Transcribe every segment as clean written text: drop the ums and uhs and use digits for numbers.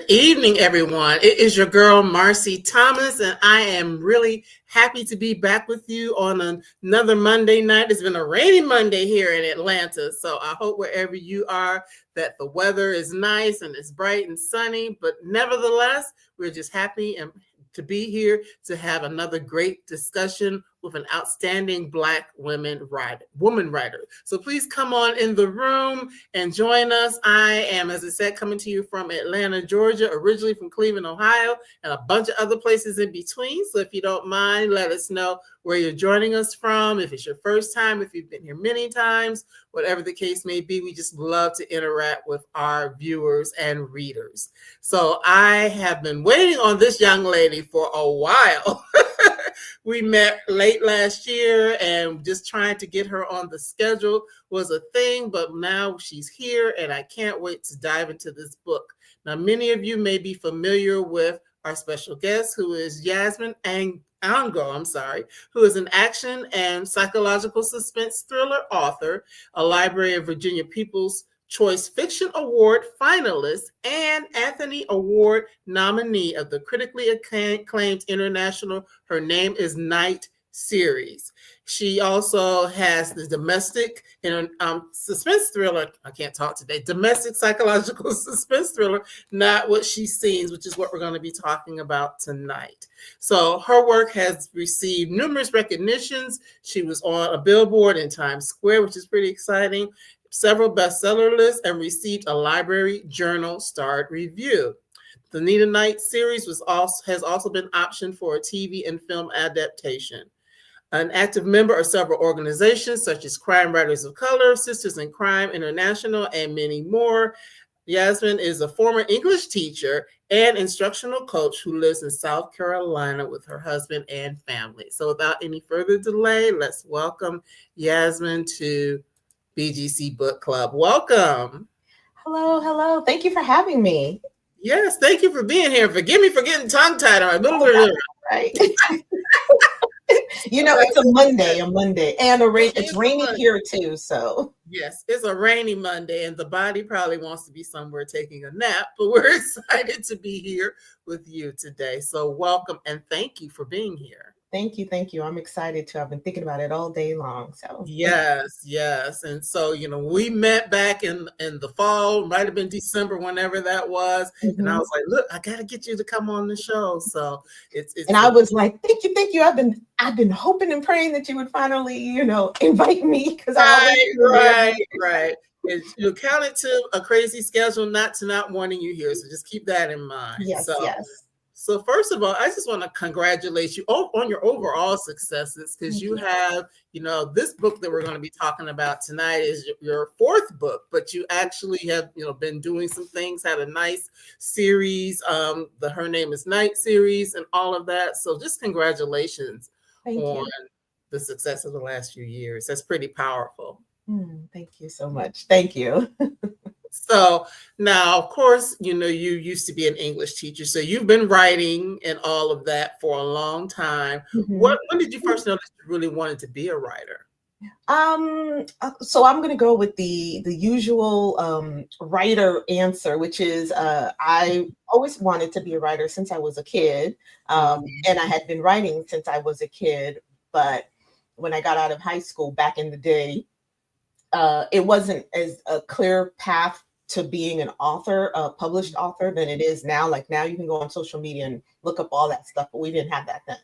evening, everyone. It is your girl, Marcy Thomas, and I am really happy to be back with you on another Monday night. It's been a rainy Monday here in Atlanta, so I hope wherever you are that the weather is nice and it's bright and sunny, but nevertheless, we're just happy and to be here to have another great discussion with an outstanding Black woman writer. So please come on in the room and join us. I am, as I said, coming to you from Atlanta, Georgia, originally from Cleveland, Ohio, and a bunch of other places in between. So if you don't mind, let us know where you're joining us from. If it's your first time, if you've been here many times, whatever the case may be, we just love to interact with our viewers and readers. So I have been waiting on this young lady for a while. We met late last year and just trying to get her on the schedule was a thing, but now she's here and I can't wait to dive into this book. Now, many of you may be familiar with our special guest, who is Yasmin Angoe, who is an action and psychological suspense thriller author, a Library of Virginia People's Choice Fiction Award finalist, and Anthony Award nominee of the critically acclaimed international Her Name is Night series. She also has the domestic suspense thriller, I can't talk today, domestic psychological suspense thriller, Not What She Seems, which is what we're going to be talking about tonight. So her work has received numerous recognitions. She was on a billboard in Times Square, which is pretty exciting, several bestseller lists, and received a Library Journal starred review. The Nita Night series has also been optioned for a TV and film adaptation. An active member of several organizations such as Crime Writers of Color, Sisters in Crime International, and many more. Yasmin is a former English teacher and instructional coach who lives in South Carolina with her husband and family. So without any further delay, let's welcome Yasmin to BGC Book Club. Welcome. Hello. Thank you for having me. Yes, thank you for being here. Forgive me for getting tongue-tied. Right. It's a Monday, and it's raining here too. So yes, it's a rainy Monday, and the body probably wants to be somewhere taking a nap. But we're excited to be here with you today. So welcome and thank you for being here. Thank you. I'm excited too. I've been thinking about it all day long. So yes. And so, we met back in the fall, might have been December, whenever that was. Mm-hmm. And I was like, look, I got to get you to come on the show. So I was like, thank you. I've been hoping and praying that you would finally, invite me, because right. You counted to a crazy schedule, not wanting you here. So just keep that in mind. Yes. So first of all, I just want to congratulate you on your overall successes, because you have, this book that we're going to be talking about tonight is your fourth book, but you actually have, been doing some things, had a nice series, the Her Name is Night series and all of that. So just congratulations on the success of the last few years. That's pretty powerful. Thank you so much. Thank you. So now, of course, you used to be an English teacher, so you've been writing and all of that for a long time. Mm-hmm. When did you first know that you really wanted to be a writer? So I'm going to go with the usual writer answer, which is I always wanted to be a writer since I was a kid, and I had been writing since I was a kid. But when I got out of high school back in the day, it wasn't as a clear path to being an author, a published author, than it is now. Like now you can go on social media and look up all that stuff, but we didn't have that then.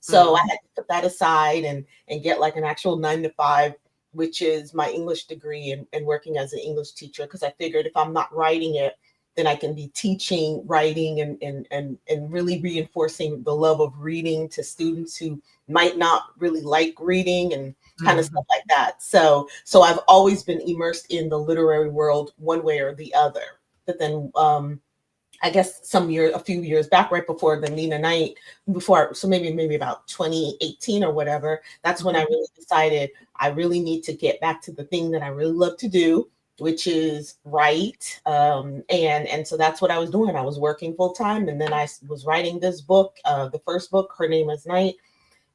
So I had to put that aside and get like an actual 9-to-5, which is my English degree and working as an English teacher. Because I figured if I'm not writing it, then I can be teaching writing and really reinforcing the love of reading to students who might not really like reading and kind of stuff like that. So I've always been immersed in the literary world one way or the other. But then I guess a few years back, right before the Nita Night, so maybe about 2018 or whatever, that's when I really decided I really need to get back to the thing that I really love to do, which is write. And so that's what I was doing. I was working full time, and then I was writing this book, the first book, Her Name is Night.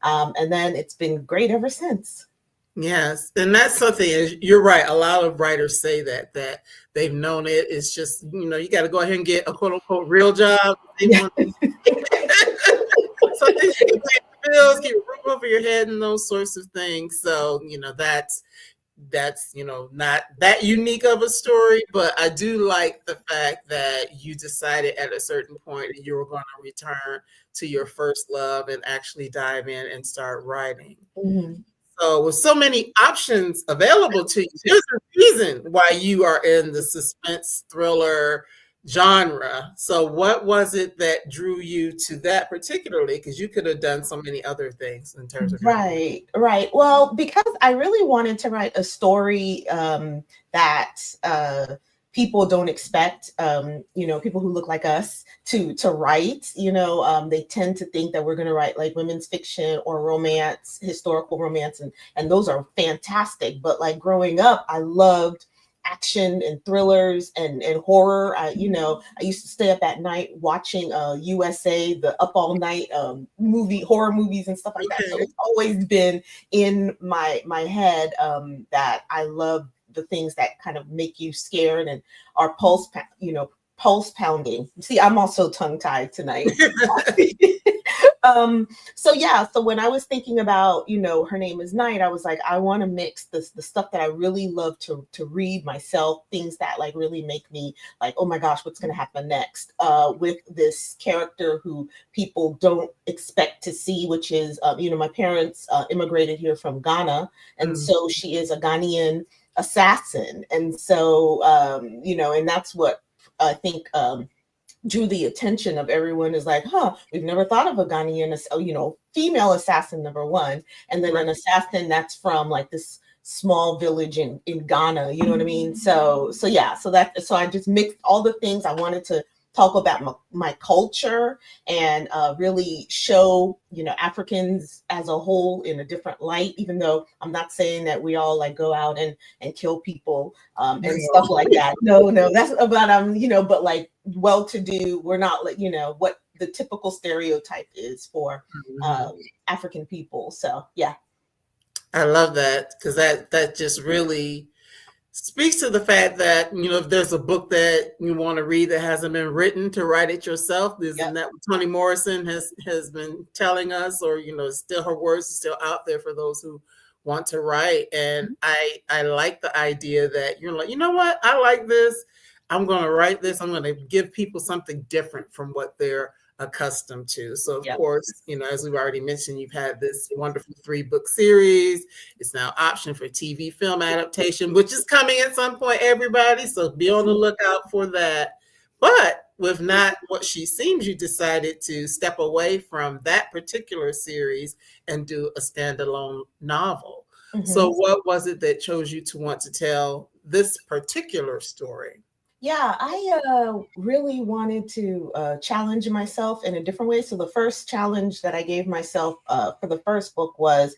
And then it's been great ever since. Yes, and that's something. You're right. A lot of writers say that they've known it. It's just you got to go ahead and get a quote unquote real job. They Yeah. want so at least you can pay the bills, keep a roof over your head, and those sorts of things. So that's not that unique of a story, but I do like the fact that you decided at a certain point that you were going to return to your first love and actually dive in and start writing. Mm-hmm. So with so many options available to you, there's a reason why you are in the suspense thriller genre. So what was it that drew you to that particularly? Because you could have done so many other things in terms of your Right, right. Well, because I really wanted to write a story that people don't expect, people who look like us to write. They tend to think that we're going to write like women's fiction or romance, historical romance, and those are fantastic. But like growing up, I loved action and thrillers and horror. I used to stay up at night watching USA, the Up All Night horror movies and stuff like that. So Okay. it's always been in my head that I love the things that kind of make you scared and are pulse pounding. See, I'm also tongue tied tonight. So when I was thinking about, Her Name is Night, I was like, I want to mix the stuff that I really love to read myself, things that like really make me like, oh my gosh, what's going to happen next, with this character who people don't expect to see, which is, my parents immigrated here from Ghana. And so she is a Ghanaian assassin. And so, and that's what I think drew the attention of everyone, is like, we've never thought of a Ghanaian, female assassin, number one, and then an assassin that's from like this small village in Ghana, you know what I mean? So I just mixed all the things. I wanted to talk about my culture and really show, Africans as a whole in a different light, even though I'm not saying that we all like go out and kill people and stuff like that. No, that's about, but like well-to-do, we're not like, what the typical stereotype is for African people. So, yeah. I love that because that just really speaks to the fact that if there's a book that you want to read that hasn't been written, to write it yourself. Isn't that what Toni Morrison has been telling us? Or still her words are still out there for those who want to write. And I like the idea that you're like, you know what, I like this. I'm going to write this. I'm going to give people something different from what they're accustomed to. So of course, as we've already mentioned, you've had this wonderful 3-book series. It's now option for TV film adaptation, which is coming at some point, everybody. So be on the lookout for that. But with Not What She Seems, you decided to step away from that particular series and do a standalone novel. So what was it that chose you to want to tell this particular story? Yeah, I really wanted to challenge myself in a different way. So the first challenge that I gave myself for the first book was,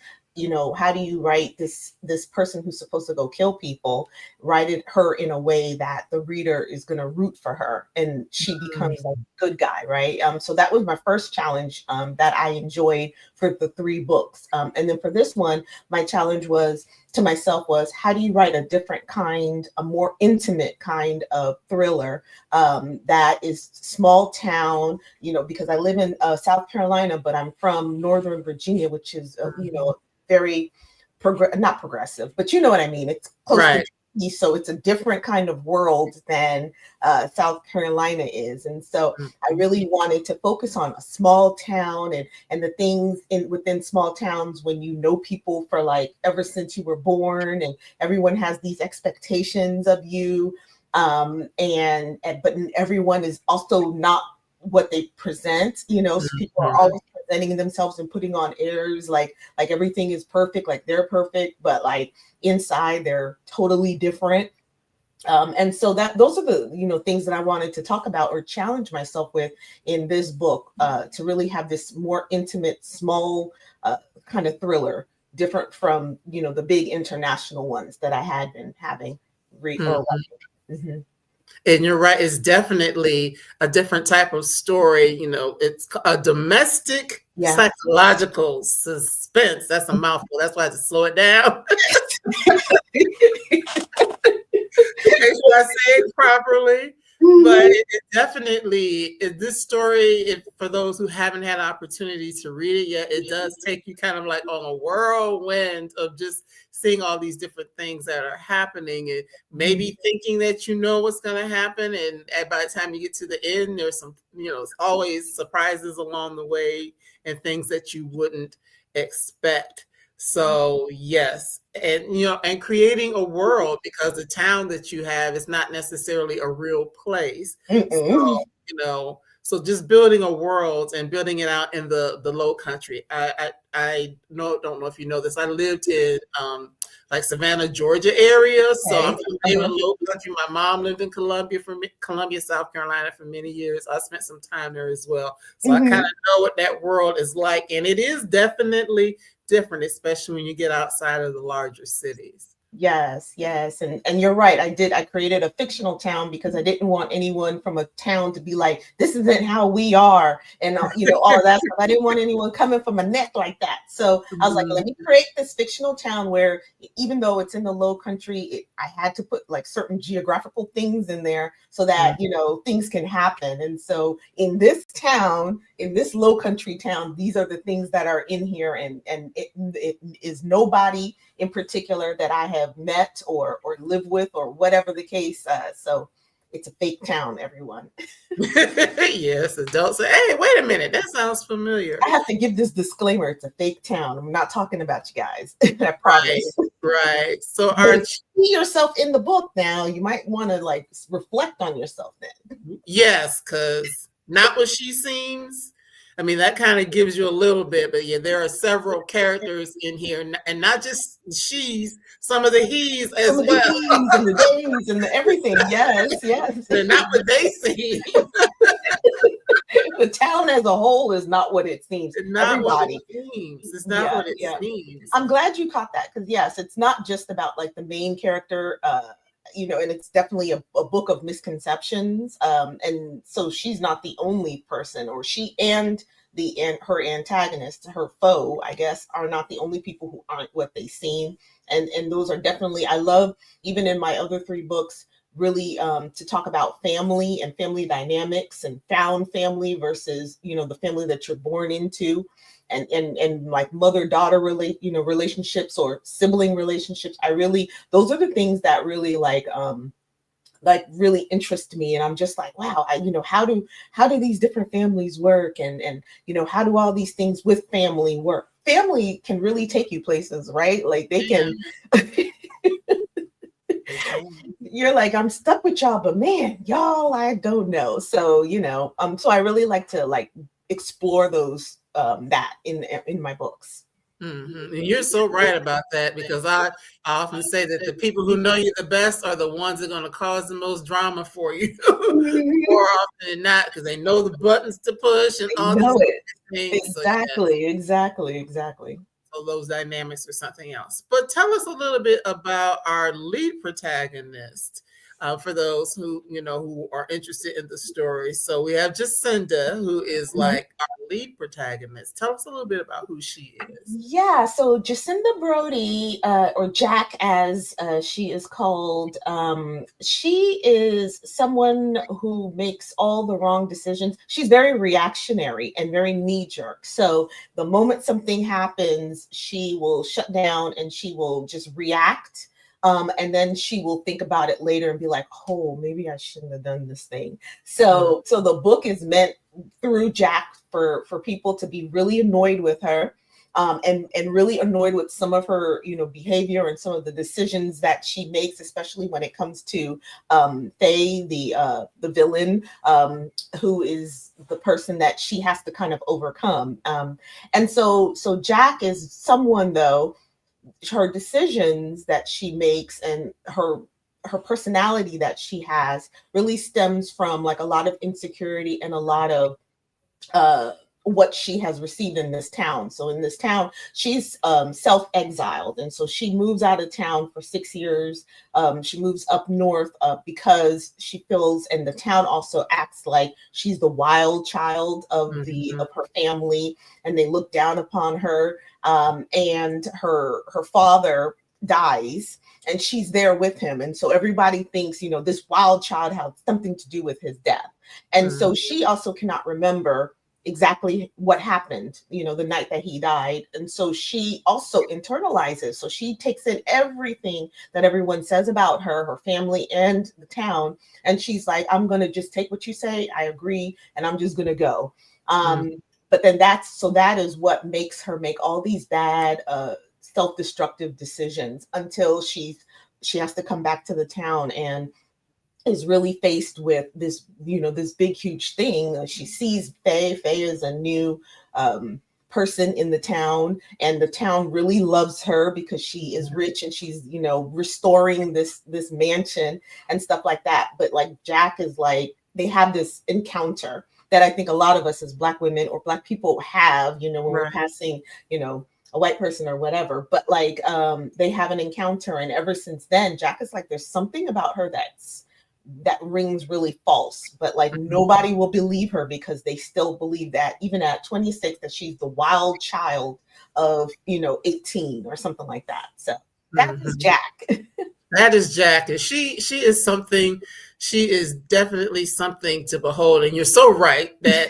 how do you write this person who's supposed to go kill people, write her in a way that the reader is going to root for her and she becomes a good guy, right? So that was my first challenge that I enjoyed for the 3 books. And then for this one, my challenge to myself was, how do you write a different kind, a more intimate kind of thriller that is small town, because I live in South Carolina, but I'm from Northern Virginia, which is, very not progressive, but you know what I mean? It's close to East, so it's a different kind of world than South Carolina is. And so I really wanted to focus on a small town and the things within small towns when you know people for like ever since you were born, and everyone has these expectations of you. But everyone is also not what they present, so people are always presenting themselves and putting on airs like everything is perfect, like they're perfect, but like inside they're totally different. And so those are the things that I wanted to talk about or challenge myself with in this book, to really have this more intimate, small kind of thriller, different from the big international ones that I had been having read or watching. And you're right, it's definitely a different type of story. You know, it's a domestic psychological suspense. That's a mouthful. That's why I had to slow it down. Make sure I say it properly. But it definitely, this story, for those who haven't had opportunity to read it yet, it does take you kind of like on a whirlwind of just seeing all these different things that are happening, and maybe thinking that you know what's going to happen. And by the time you get to the end, there's some, you know, always surprises along the way and things that you wouldn't expect. So yes, and you know, and creating a world, because the town that you have is not necessarily a real place. So, you know, so just building a world and building it out in the low country. I don't know if you know this. I lived in like Savannah, Georgia area. So I'm familiar with low country. My mom lived in Columbia, South Carolina for many years. I spent some time there as well. So I kind of know what that world is like. And it is definitely different, especially when you get outside of the larger cities. Yes, yes. And you're right. I created a fictional town because I didn't want anyone from a town to be like, this isn't how we are. And, you know, all of that stuff. I didn't want anyone coming from a neck like that. So I was like, let me create this fictional town where even though it's in the low country, I had to put like certain geographical things in there so that, you know, things can happen. And so in this town, in this low country town, these are the things that are in here. And it is nobody in particular that I have met or live with or whatever the case. So it's a fake town, everyone. Yes, adults say, hey, wait a minute, that sounds familiar. I have to give this disclaimer. It's a fake town. I'm not talking about you guys. I promise. Right. So you see yourself in the book now, you might want to like reflect on yourself then. Yes, because not what she seems. I mean, that kind of gives you a little bit, but yeah, there are several characters in here, and not just she's, some of the he's as well. The and the days and the everything. Yes, yes. They're not what they seem. The town as a whole is not what it seems. It's not what it seems. It's not what it seems. I'm glad you caught that, because yes, it's not just about like the main character. You know, and it's definitely a book of misconceptions. And so she's not the only person, or she and her antagonist, her foe, I guess, are not the only people who aren't what they seem. And those are definitely, I love, even in my other 3 books, really to talk about family and family dynamics and found family versus, you know, the family that you're born into. And like mother-daughter relationships or sibling relationships. Those are the things that really like really interest me. And I'm just like, wow, you know, how do these different families work? And you know, how do all these things with family work? Family can really take you places, right? Like they can, you're like, I'm stuck with y'all, but man, y'all, I don't know. So, you know, so I really like to like explore those that in my books. And you're so right about that, because I often say that the people who know you the best are the ones that are going to cause the most drama for you more often than not, because they know the buttons to push and all these things. Exactly. So those dynamics are something else. But tell us a little bit about our lead protagonist. For those who, you know, who are interested in the story. So we have Jacinda, who is like our lead protagonist. Tell us a little bit about who she is. Yeah, so Jacinda Brodie, or Jack as she is called, she is someone who makes all the wrong decisions. She's very reactionary and very knee-jerk. So the moment something happens, she will shut down and she will just react. And then she will think about it later and be like, oh, maybe I shouldn't have done this thing. So the book is meant through Jack for people to be really annoyed with her, and really annoyed with some of her, you know, behavior and some of the decisions that she makes, especially when it comes to Faye, the villain, who is the person that she has to kind of overcome. And so Jack is someone, though, her decisions that she makes and her personality that she has really stems from like a lot of insecurity and a lot of what she has received in this town. So in this town, she's self-exiled. And so she moves out of town for 6 years. She moves up north because she feels, and the town also acts like she's the wild child of of her family, and they look down upon her. And her father dies, and she's there with him. And so everybody thinks, this wild child had something to do with his death. And so she also cannot remember exactly what happened, the night that he died. And so she also internalizes. So she takes in everything that everyone says about her, her family, and the town. And she's like, I'm going to just take what you say. I agree. And I'm just going to go. But then that is what makes her make all these bad, self-destructive decisions until she has to come back to the town and is really faced with this, this big, huge thing. She sees Faye. Faye is a new person in the town, and the town really loves her because she is rich and she's, restoring this mansion and stuff like that. But like Jack is like, they have this encounter that I think a lot of us as Black women or Black people have, when we're passing, a white person or whatever, but like they have an encounter. And ever since then, Jack is like, there's something about her that rings really false, but like nobody will believe her because they still believe that even at 26 that she's the wild child of 18 or something like that. So that is Jack. That is Jack, and she is something. She is definitely something to behold. And you're so right that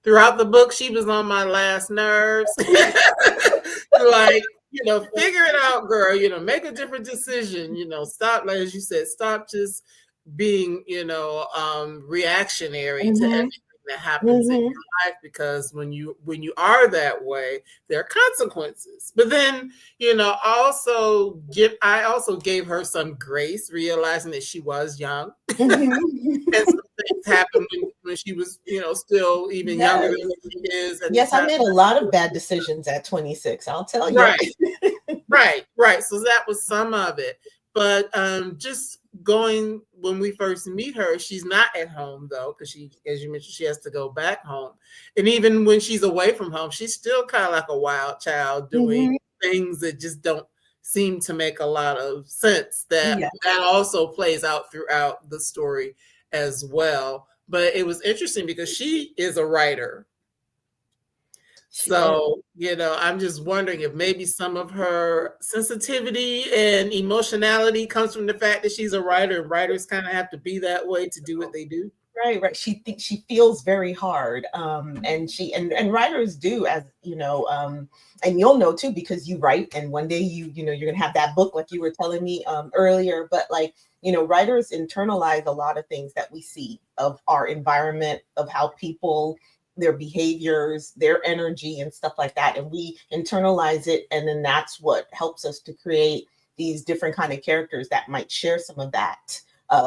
throughout the book she was on my last nerves. Like, figure it out, girl. Make a different decision. Stop, like as you said, stop just being, reactionary to everything that happens in your life, because when you are that way, there are consequences. But then, I also gave her some grace, realizing that she was young. And some things happened when she was, still even younger than she is. And yes, I made a lot of bad decisions at 26. I'll tell you. Right. So that was some of it. But just going, when we first meet her, she's not at home though, because she, as you mentioned, she has to go back home. And even when she's away from home, she's still kind of like a wild child doing things that just don't seem to make a lot of sense. That also plays out throughout the story as well. But it was interesting because she is a writer. So, I'm just wondering if maybe some of her sensitivity and emotionality comes from the fact that she's a writer, and writers kind of have to be that way to do what they do. Right. She thinks she feels very hard. And writers do, as and you'll know too, because you write, and one day you're going to have that book like you were telling me earlier. But like, writers internalize a lot of things that we see of our environment, of how people, their behaviors, their energy and stuff like that. And we internalize it. And then that's what helps us to create these different kind of characters that might share some of that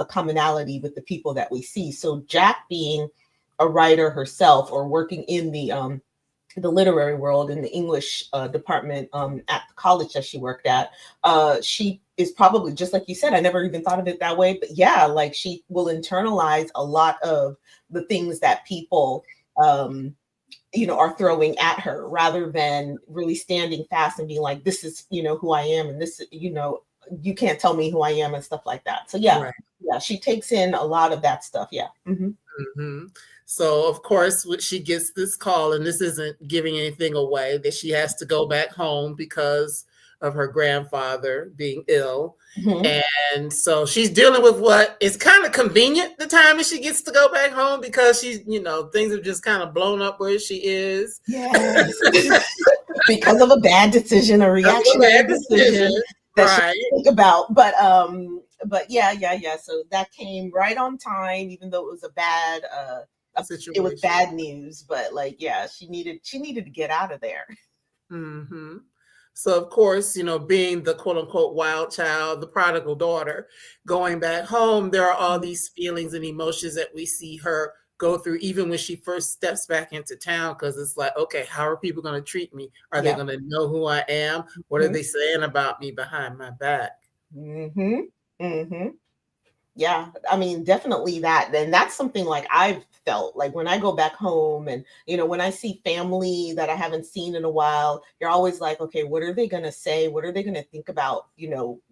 commonality with the people that we see. So Jack, being a writer herself, or working in the literary world, in the English department at the college that she worked at, she is probably, just like you said, I never even thought of it that way, but yeah, like she will internalize a lot of the things that people are throwing at her, rather than really standing fast and being like, this is, who I am, and this, you can't tell me who I am, and stuff like that. So yeah, she takes in a lot of that stuff. Yeah. So of course, when she gets this call, and this isn't giving anything away, that she has to go back home because of her grandfather being ill. And so she's dealing with what is kind of convenient, the time that she gets to go back home, because she's, things have just kind of blown up where she is. Yes. Because of a bad decision, a reactionary decision that she think about. But yeah. So that came right on time, even though it was a bad situation. It was bad news, but like, yeah, she needed to get out of there. So of course, being the quote unquote wild child, the prodigal daughter, going back home, there are all these feelings and emotions that we see her go through, even when she first steps back into town, because it's like, okay, how are people going to treat me? Are they going to know who I am? What are they saying about me behind my back? Yeah, I mean, definitely that. And that's something like I've felt like when I go back home and, when I see family that I haven't seen in a while, you're always like, okay, what are they going to say? What are they going to think about,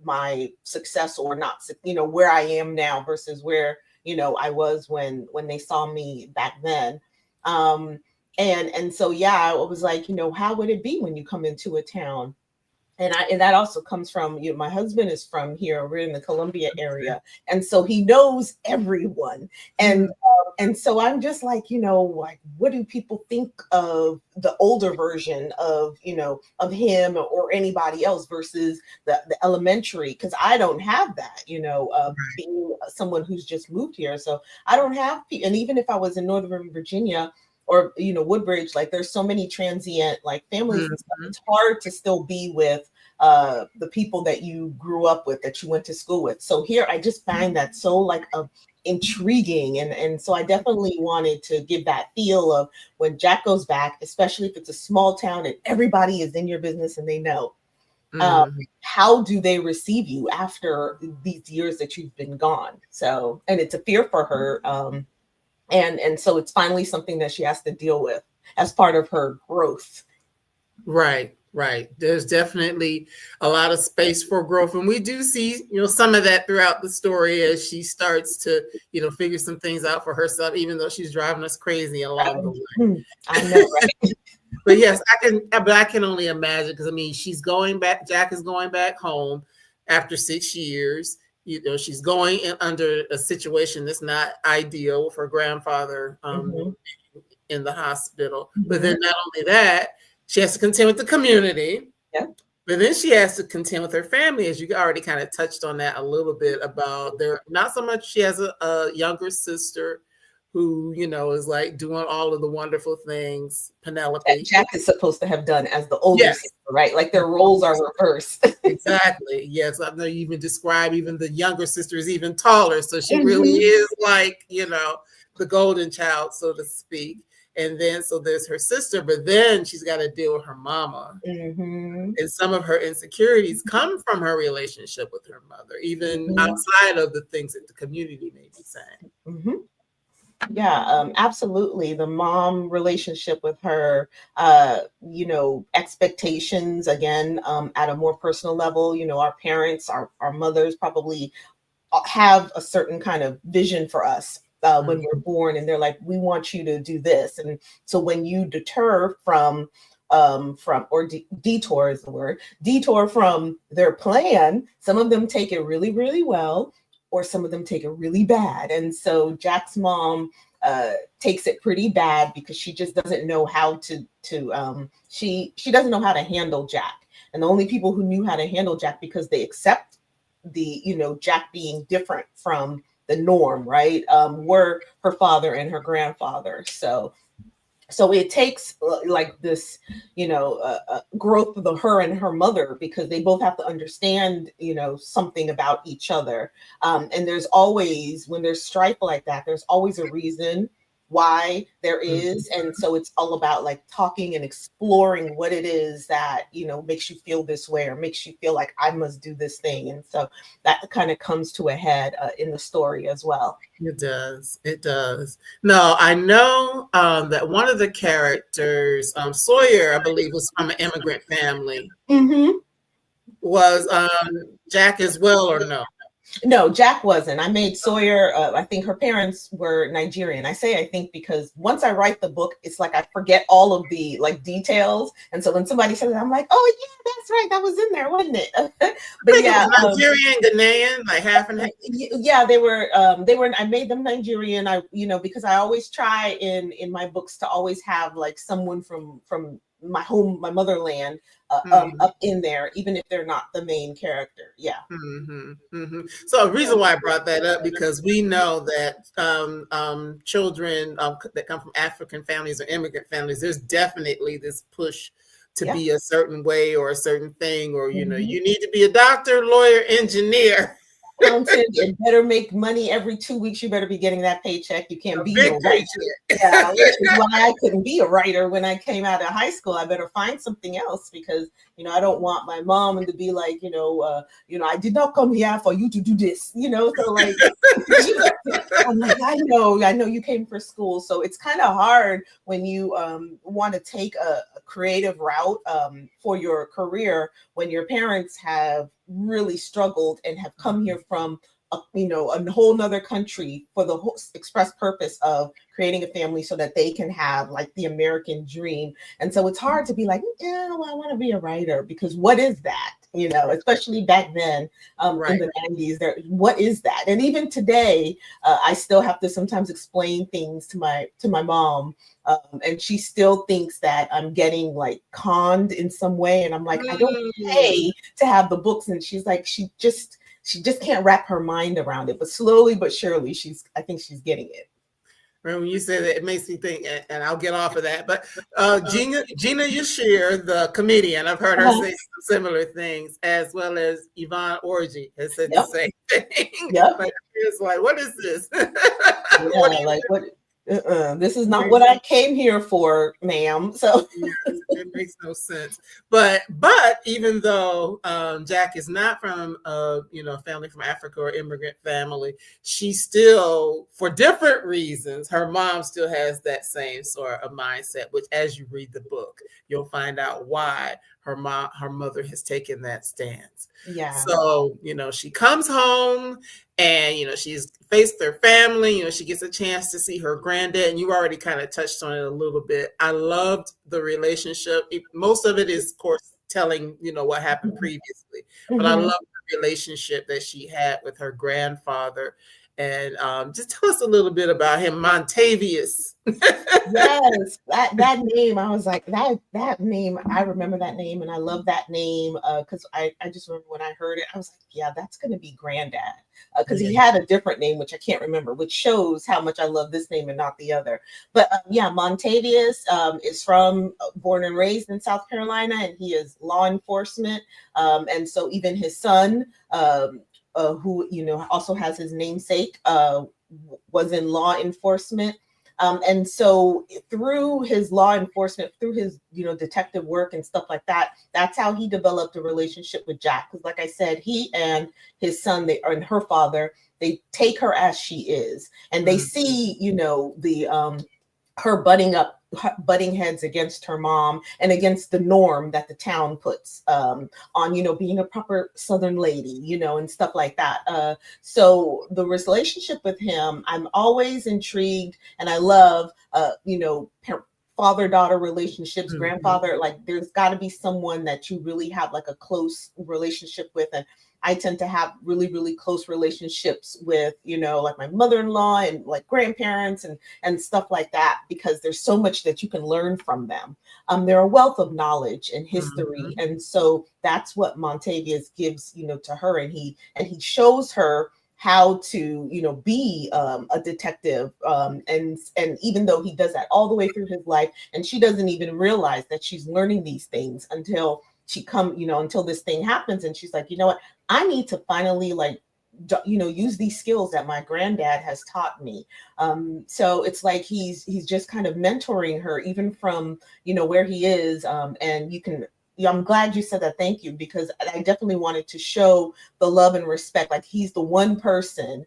my success or not, where I am now versus where, I was when they saw me back then. And so, yeah, I was like, how would it be when you come into a town? And that also comes from, my husband is from here. We're in the Columbia area, and so he knows everyone. And so I'm just like, like, what do people think of the older version of, of him or anybody else versus the elementary? Because I don't have that, being someone who's just moved here. So I don't have, and even if I was in Northern Virginia or, Woodbridge, like there's so many transient like families and stuff. It's hard to still be with the people that you grew up with, that you went to school with. So here I just find that so like intriguing. And so I definitely wanted to give that feel of when Jack goes back, especially if it's a small town and everybody is in your business and they know. How do they receive you after these years that you've been gone? So, and it's a fear for her. And so it's finally something that she has to deal with as part of her growth. Right. There's definitely a lot of space for growth. And we do see, some of that throughout the story as she starts to, figure some things out for herself, even though she's driving us crazy along the way. I know, right? But yes, I can only imagine, because I mean, she's going back, Jack is going back home after 6 years. She's going in under a situation that's not ideal with her grandfather in the hospital. But then not only that, she has to contend with the community. Yeah. But then she has to contend with her family, as you already kind of touched on that a little bit about not so much, she has a younger sister who, is like doing all of the wonderful things, Penelope. That Jack is supposed to have done as the older sister, right? Like their roles are reversed. Exactly. Yes. I know you even describe even the younger sister is even taller. So she really is like, the golden child, so to speak. And then, so there's her sister, but then she's got to deal with her mama. And some of her insecurities come from her relationship with her mother, even outside of the things that the community may be saying. Yeah, absolutely. The mom relationship with her, expectations, again, at a more personal level, our parents, our mothers probably have a certain kind of vision for us when we're born, and they're like, we want you to do this. And so when you deter detour is the word, detour from their plan, some of them take it really, really well, or some of them take it really bad. And so Jack's mom takes it pretty bad because she just doesn't know how to she doesn't know how to handle Jack. And the only people who knew how to handle Jack, because they accept the, Jack being different from the norm, right, were her father and her grandfather. So it takes like this, growth of her and her mother, because they both have to understand, something about each other. And there's always, when there's strife like that, there's always a reason why there is. And so it's all about like talking and exploring what it is that, makes you feel this way, or makes you feel like I must do this thing. And so that kind of comes to a head in the story as well. It does. No, I know that one of the characters, Sawyer, I believe, was from an immigrant family. Was Jack as well, or no? No, Jack wasn't. I made Sawyer, I think her parents were Nigerian. I say I think because once I write the book, it's like I forget all of the like details. And so when somebody says it, I'm like, oh yeah, that's right, that was in there, wasn't it? But yeah, Nigerian, Ghanaian, like half and half. Yeah, they were I made them Nigerian. Because I always try in my books to always have like someone from my home, my motherland, up in there, even if they're not the main character. Yeah. So the reason why I brought that up, because we know that children that come from African families or immigrant families, there's definitely this push to be a certain way or a certain thing, or you need to be a doctor, lawyer, engineer. accountant and better make money every 2 weeks. You better be getting that paycheck. You can't be no writer. Yeah, which is why I couldn't be a writer when I came out of high school. I better find something else because I don't want my mom to be like, I did not come here for you to do this, So like, I'm like, I know you came for school, so it's kind of hard when you want to take a creative route for your career when your parents have really struggled and have come here from a whole nother country for the whole express purpose of creating a family so that they can have like the American dream. And so it's hard to be like, I want to be a writer, because what is that? Especially back then in the 90s, what is that? And even today, I still have to sometimes explain things to my mom. And she still thinks that I'm getting like conned in some way. And I'm like, I don't pay to have the books. And she's like, she just can't wrap her mind around it. But slowly but surely, I think she's getting it. When you say that, it makes me think, and I'll get off of that. But Gina Yashir, the comedian, I've heard her say some similar things, as well as Yvonne Orji has said the same thing. Like, it's like, what is this? This is not what I came here for, ma'am. So it makes no sense. But even though Jack is not from a family from Africa or immigrant family, she still, for different reasons, her mom still has that same sort of mindset, which as you read the book, you'll find out why her mother has taken that stance. Yeah. So, she comes home and, she's faced her family, she gets a chance to see her granddad, and you already kind of touched on it a little bit. I loved the relationship. Most of it is, of course, telling, what happened previously, but I love the relationship that she had with her grandfather. And just tell us a little bit about him, Montavious. Yes, that name. I was like, that name. I remember that name, and I love that name because I just remember when I heard it, I was like, yeah, that's going to be Granddad, because he had a different name, which I can't remember, which shows how much I love this name and not the other. But Montavious is born and raised in South Carolina, and he is law enforcement, and so even his son. Who also has his namesake, was in law enforcement, and so through his law enforcement, through his detective work and stuff like that, that's how he developed a relationship with Jack. Because like I said, he and his son, and her father, they take her as she is, and they see her butting heads against her mom and against the norm that the town puts on being a proper Southern lady, and stuff like that. So the relationship with him, I'm always intrigued, and I love father-daughter relationships, grandfather, like there's got to be someone that you really have like a close relationship with. And I tend to have really, really close relationships with, like my mother-in-law and like grandparents and stuff like that, because there's so much that you can learn from them. They're a wealth of knowledge and history. And so that's what Montavious gives, to her. And he shows her how to, be a detective. And even though he does that all the way through his life, and she doesn't even realize that she's learning these things until until this thing happens. And she's like, you know what, I need to finally use these skills that my granddad has taught me. So it's like he's just kind of mentoring her, even from, where he is. And you can, I'm glad you said that. Thank you, because I definitely wanted to show the love and respect. Like he's the one person,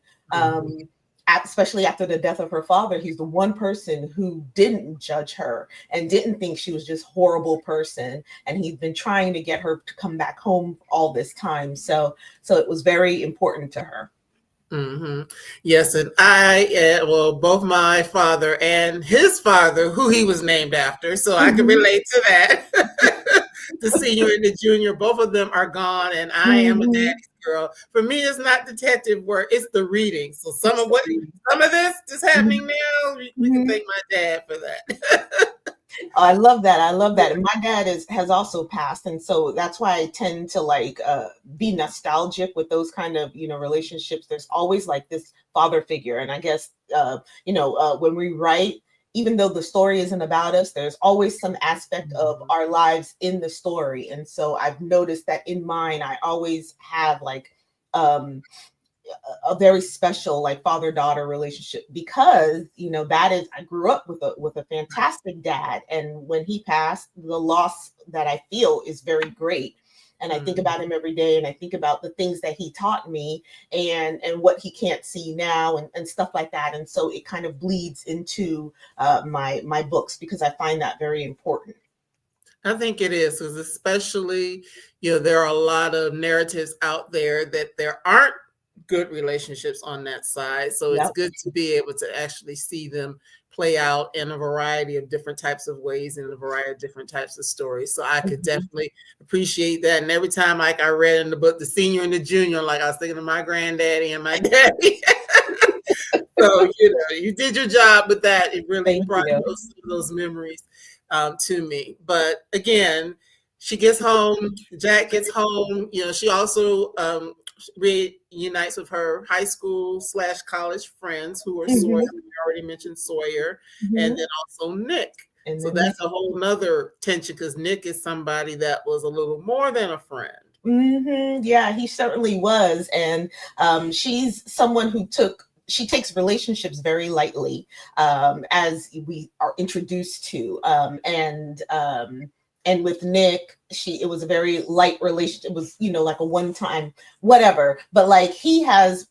especially after the death of her father, he's the one person who didn't judge her and didn't think she was just horrible person. And he's been trying to get her to come back home all this time. So it was very important to her. Yes, and both my father and his father, who he was named after, so I can relate to that. The senior and the junior, both of them are gone, and I am a daddy's girl. For me, it's not detective work; it's the reading. So some of this is happening now. We can thank my dad for that. I love that. And my dad has also passed. And so that's why I tend to be nostalgic with those kind of, relationships. There's always like this father figure. And I guess, when we write, even though the story isn't about us, there's always some aspect of our lives in the story. And so I've noticed that in mine, I always have a very special like father-daughter relationship, because that is, I grew up with a fantastic dad, and when he passed, the loss that I feel is very great. And I think about him every day, and I think about the things that he taught me, and what he can't see now, and stuff like that. And so it kind of bleeds into my books, because I find that very important. I think it is, because especially, there are a lot of narratives out there that there aren't good relationships on that side. So it's Yep. good to be able to actually see them play out in a variety of different types of ways, in a variety of different types of stories. So I could definitely appreciate that. And every time, like I read in the book, the senior and the junior, like I was thinking of my granddaddy and my daddy. So, you did your job with that. It really brought those memories to me. But again, she gets home, Jack gets home. She also reunites with her high school / college friends, who are Sawyer. We already mentioned Sawyer, and then also Nick. And so that's a whole nother tension, because Nick is somebody that was a little more than a friend. Yeah, he certainly was. And she's someone who she takes relationships very lightly, as we are introduced to. And with Nick, it was a very light relationship. It was, like a one-time whatever, but like he has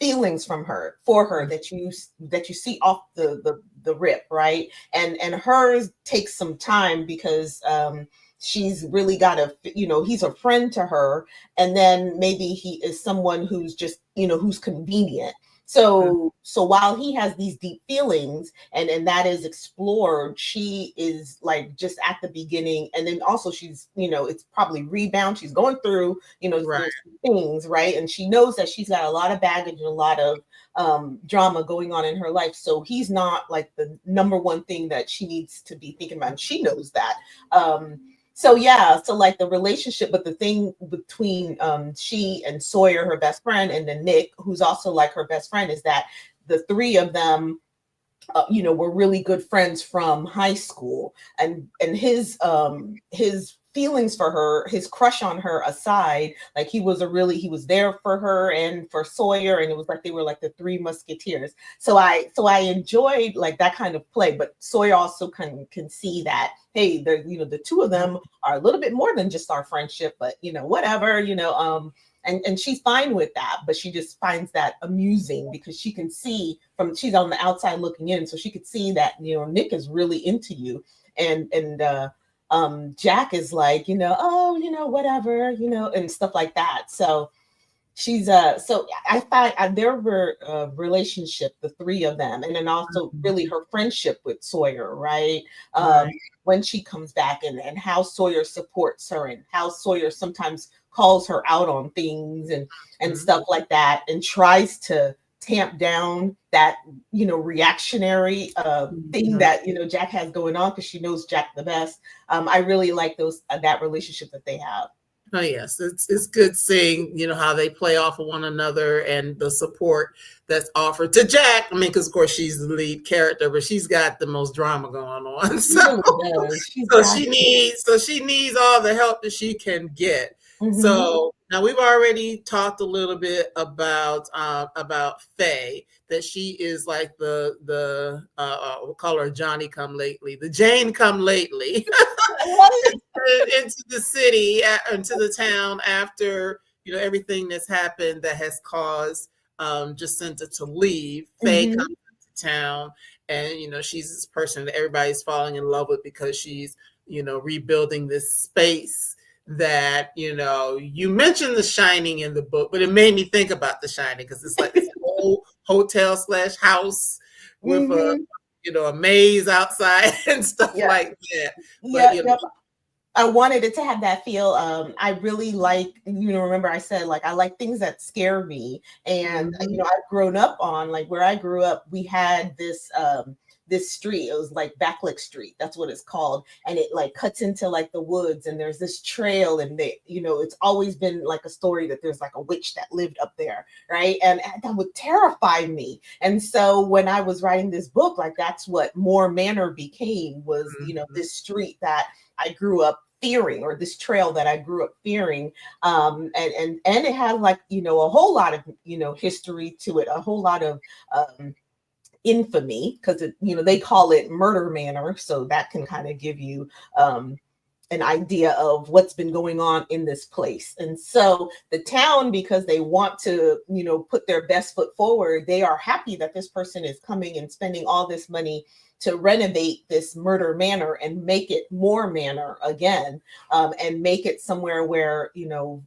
feelings for her that you see off the rip, right? And hers takes some time, because she's really got he's a friend to her, and then maybe he is someone who's just, who's convenient. So while he has these deep feelings, and that is explored, she is like just at the beginning. And then also she's, it's probably rebound. She's going through, things, right? And she knows that she's got a lot of baggage and a lot of drama going on in her life. So he's not like the number one thing that she needs to be thinking about. And she knows that. So like the relationship, but the thing between she and Sawyer, her best friend, and then Nick, who's also like her best friend, is that the three of them, were really good friends from high school, and his feelings for her, his crush on her aside, like he was there for her and for Sawyer, and it was like they were like the three musketeers. So I enjoyed like that kind of play, but Sawyer also can see that, hey, the two of them are a little bit more than just our friendship, but whatever, and she's fine with that, but she just finds that amusing, because she can see she's on the outside looking in, so she could see that Nick is really into you, and Jack is like, whatever, and stuff like that. So she's so I find their relationship, the three of them, and then also really her friendship with Sawyer, right? When she comes back, and how Sawyer supports her, and how Sawyer sometimes calls her out on things and stuff like that, and tries to tamp down that reactionary thing that Jack has going on, because she knows Jack the best. I really like that relationship that they have. Oh yes, it's good seeing how they play off of one another, and the support that's offered to Jack. I mean, because of course she's the lead character, but she's got the most drama going on. So she needs all the help that she can get. So now we've already talked a little bit about Faye, that she is like the we'll call her Johnny come lately, the Jane come lately. into the city, into the town, after everything that's happened that has caused Jacinda to leave. Faye comes into town, and she's this person that everybody's falling in love with, because she's rebuilding this space that you mentioned The Shining in the book, but it made me think about The Shining, because it's like this whole hotel / house with a maze outside and stuff like that. But I wanted it to have that feel. I really like, remember I said, like, I like things that scare me. And, I've grown up on, like, where I grew up, we had this street. It was like Backlick Street. That's what it's called. And it like cuts into like the woods, and there's this trail, and it's always been like a story that there's like a witch that lived up there. Right. And that would terrify me. And so when I was writing this book, like that's what Moor Manor became, was, this street that I grew up fearing, or this trail that I grew up fearing. And it has like, you know, a whole lot of, you know, history to it, a whole lot of infamy, because it, you know, they call it Murder Manor, so that can kind of give you an idea of what's been going on in this place. And so the town, because they want to, you know, put their best foot forward, they are happy that this person is coming and spending all this money to renovate this Murder Manor and make it Moor Manor again, and make it somewhere where, you know,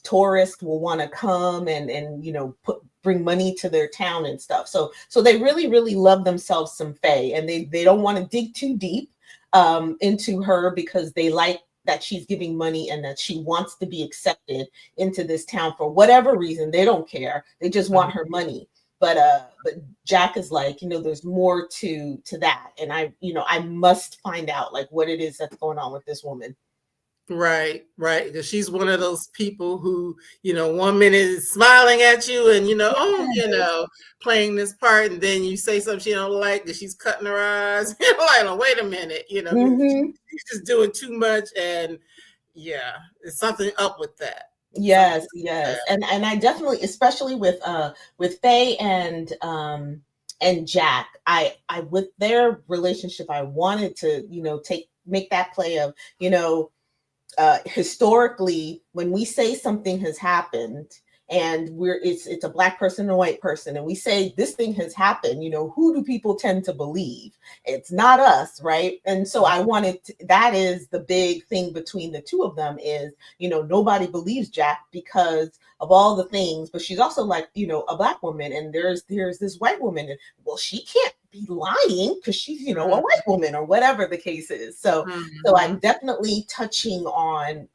tourists will want to come and you know, bring money to their town and stuff. So they really, really love themselves some Faye, and they don't want to dig too deep into her, because they like that she's giving money and that she wants to be accepted into this town for whatever reason. They don't care. They just want her money. But Jack is like, you know, there's more to that. And I, you know, I must find out like what it is that's going on with this woman. Right. Because she's one of those people who, you know, 1 minute is smiling at you and, you know, oh, you know, playing this part, and then you say something she don't like, that she's cutting her eyes. You're like, oh, wait a minute, you know, she's just doing too much, and yeah, there's something up with that. Yes. And I definitely, especially with Faye and Jack, I with their relationship, I wanted to, you know, make that play of, you know, historically, when we say something has happened and it's a Black person and a white person, and we say this thing has happened, you know, who do people tend to believe? It's not us, right? And so I wanted that is the big thing between the two of them, is, you know, nobody believes Jack because of all the things, but she's also like, you know, a Black woman, and there's this white woman, and well, she can't be lying because she's, you know, a white woman, or whatever the case is. So I'm definitely touching on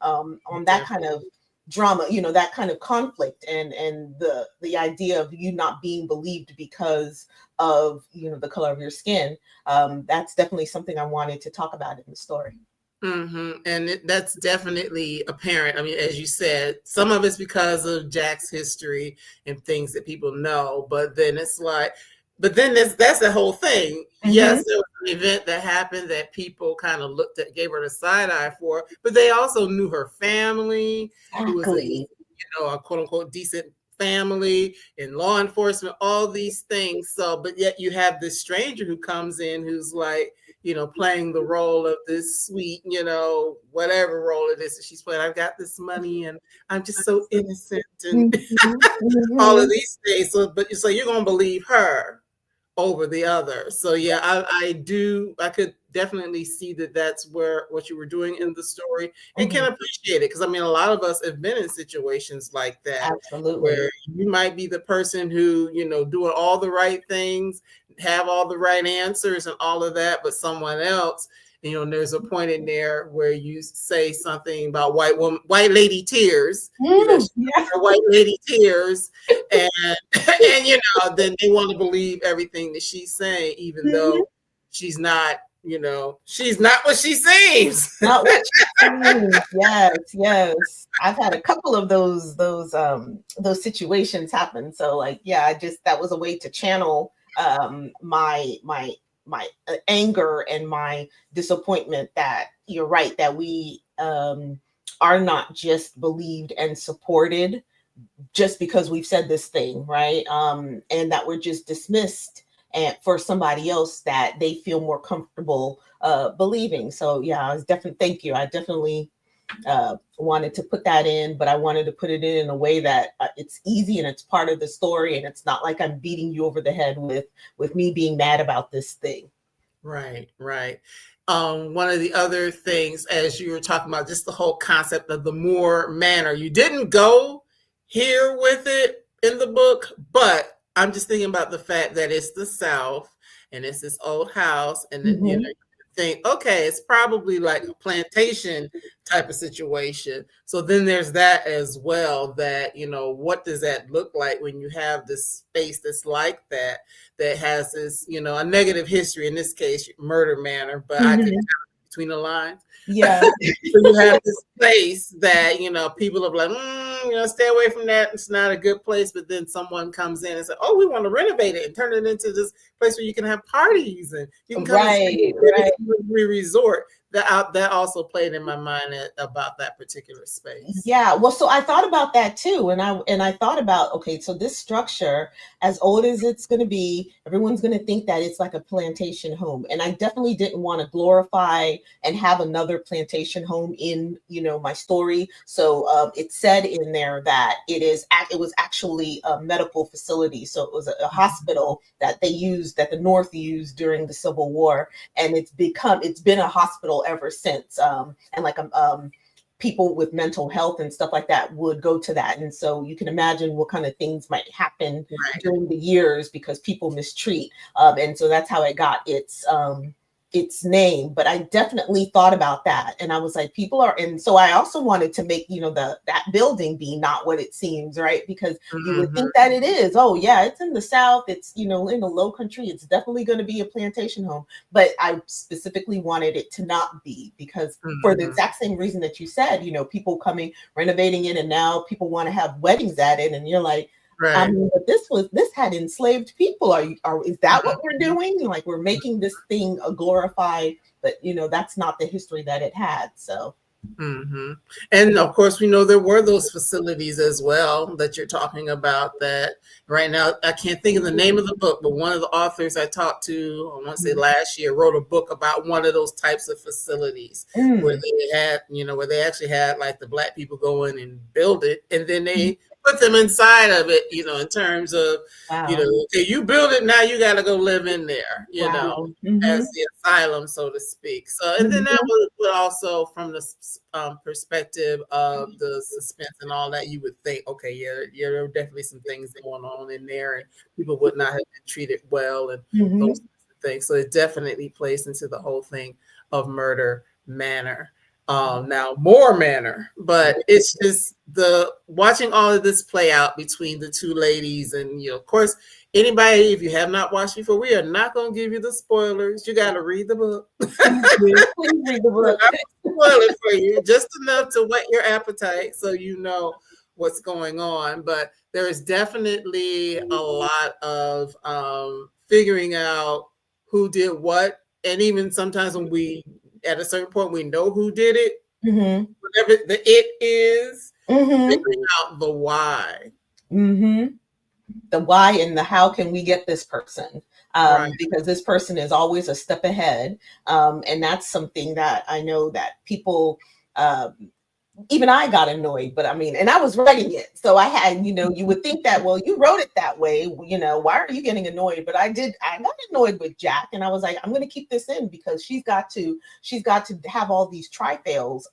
that kind of drama, you know, that kind of conflict, and the idea of you not being believed because of, you know, the color of your skin. That's definitely something I wanted to talk about in the story. And that's definitely apparent. I mean, as you said, some of it's because of Jack's history and things that people know, but then it's like, that's the whole thing. Yes, there was an event that happened that people kind of looked at, gave her the side eye for, but they also knew her family, who was a, you know, a quote unquote decent family, in law enforcement, all these things. So, but yet you have this stranger who comes in who's like, you know, playing the role of this sweet, you know, whatever role it is that she's playing. I've got this money and I'm just so innocent and all of these things. So, but so you're going to believe her over the other. So yeah, I could definitely see that that's what you were doing in the story, and can appreciate it, because I mean, a lot of us have been in situations like that. Absolutely. Where you might be the person who, you know, doing all the right things, have all the right answers and all of that, but someone else, you know, there's a point in there where you say something about white lady tears, you know, white lady tears, and you know, then they want to believe everything that she's saying, even though she's not, you know, she's not what she seems. Not what she seems. Yes. I've had a couple of those situations happen. So like, yeah, that was a way to channel my anger and my disappointment that you're right, that we are not just believed and supported just because we've said this thing, right? And that we're just dismissed and for somebody else that they feel more comfortable believing. So yeah, thank you. I definitely wanted to put that in, but I wanted to put it in a way that it's easy and it's part of the story, and it's not like I'm beating you over the head with me being mad about this thing. Right. One of the other things, as you were talking about, just the whole concept of the Moor Manor, you didn't go here with it in the book, but I'm just thinking about the fact that it's the South and it's this old house, and then, you know, think, okay, it's probably like a plantation type of situation. So then there's that as well, that, you know, what does that look like when you have this space that's like that has this, you know, a negative history, in this case, Murder Manor, but I could tell between the lines. Yeah. So you have this place that, you know, people are like, you know, stay away from that. It's not a good place. But then someone comes in and says, oh, we want to renovate it and turn it into this place where you can have parties and you can come to a resort. that also played in my mind about that particular space. Yeah, well, so I thought about that too, and I thought about, okay, so this structure, as old as it's going to be, everyone's going to think that it's like a plantation home, and I definitely didn't want to glorify and have another plantation home in, my story. So it said in there that it was actually a medical facility, so it was a hospital that the North used during the Civil War, and it's been a hospital ever since, and like people with mental health and stuff like that would go to that. And so you can imagine what kind of things might happen during the years because people mistreat. And so that's how it got its name. But I definitely thought about that. And I was like, and so I also wanted to make, that building be not what it seems, right? Because you would think that it is. Oh yeah, it's in the South. It's, in the Low Country. It's definitely going to be a plantation home. But I specifically wanted it to not be, because for the exact same reason that you said, people coming, renovating it, and now people want to have weddings at it. And you're like, I mean, but this had enslaved people. Is that what we're doing? Like, we're making this thing a glorified, but that's not the history that it had. So. And of course, we know there were those facilities as well that you're talking about. That right now, I can't think of the name of the book, but one of the authors I talked to, I want to say last year, wrote a book about one of those types of facilities where they had, where they actually had like the Black people go in and build it, and then they put them inside of it, in terms of, okay, you build it, now you got to go live in there, as the asylum, so to speak. So, and then that would also, from the perspective of the suspense and all that, you would think, okay, yeah, there are definitely some things going on in there, and people would not have been treated well, and those things. So it definitely plays into the whole thing of Murder Manor. Now Moor Manor, but it's just watching all of this play out between the two ladies, and of course, anybody, if you have not watched before, we are not going to give you the spoilers. You got to read the book. Please read the book. I'm spoil it for you, just enough to whet your appetite, so you know what's going on. But there is definitely a lot of figuring out who did what, and even sometimes when at a certain point, we know who did it. Whatever the it is, figuring out the why. The why and the how can we get this person? Because this person is always a step ahead. And that's something that I know that people, even I got annoyed, but I mean, and I was writing it. So I had, you would think that, well, you wrote it that way, why are you getting annoyed? But I got annoyed with Jack, and I was like, I'm going to keep this in because she's got to have all these tri-fails